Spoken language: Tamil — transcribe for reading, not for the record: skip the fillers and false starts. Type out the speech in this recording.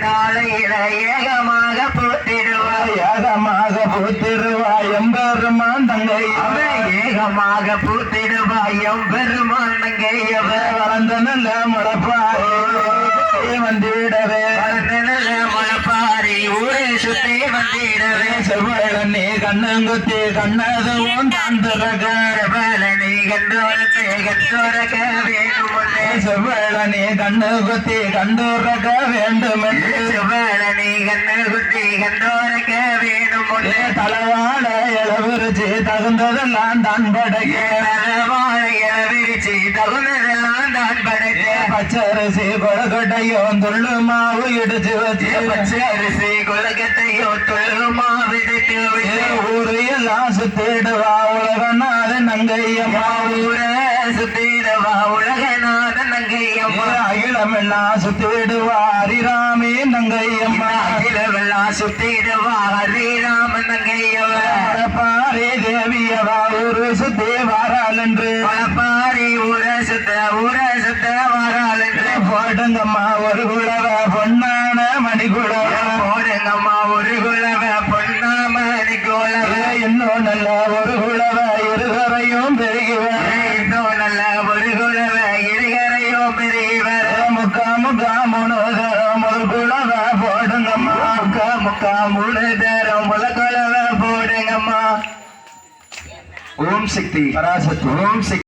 நாளையில ஏகமாக பூத்திடுவாய் எம்பெருமான் தங்கை ஏகமாக பூத்திடுவாய் எம்பெருமான் தங்கை வளர்ந்த நல்ல முளப்பாரி வந்திடவே முளப்பாரி ஊரே சுத்தி வந்திடவே செவ்வழனி கண்ணங்குத்தி கண்ணதுவும் தான் திறக்க செவ்வழனி கண்டோரத்தை கண்டோரக்க வேண்டுமுன்னே செவ்வழனி கண்ணு குத்தி கண்டோரக்க வேண்டுமென்று செவ்வழனி கண்ணு குத்தி கண்டோரக்க வேண்டுமுன்னே தலவாழ இளவிருச்சி தகுந்ததெல்லாம் தான் படைக்க தலவாழ இளவிருச்சி தகுந்ததெல்லாம் தான் படைக்க பச்சரிசி கொழுக்கட்டையும் துள்ளு மாவு இடிச்சு வச்சு பச்சரிசி கொழுக்கட்டையோ துள்ளு மாவு இடிச்சு வச்சு ஊரு எல்லாம் சுத்திடுவா உலகநாத நங்கையம்மா ஊர சுத்திடுவா உலகநாத நங்கையம்மா அகிலமெல்லாம் சுத்திடுவா ஹரிராமே நங்கையம்மா அகிலமெல்லாம் சுத்திடுவா ஹரிராம நங்கையம்மா பாரி தேவியவா ஊரு சுத்தி வாராள் என்று பாரி ஊர சுத்த வாராள் என்று போடுங்கம்மா ஒரு குழவ பொன்னான மணிக்குழவ போடுங்கம்மா ஒரு குழவ பொன்னா மணிக்குழவ இன்னும் நல்ல ஒரு குழவ இருகரையும் பெருகிவ இன்னும் நல்ல ஒரு குழவ இருகரையும் பெரியவர் முக்கா மூணு தரம் ஒரு குழவ போடுங்கம்மா முக்கா மூணு தரம் ஒரு குழவ போடுங்கம்மா ஓம் சக்தி பராசக்தி ஓம் சக்தி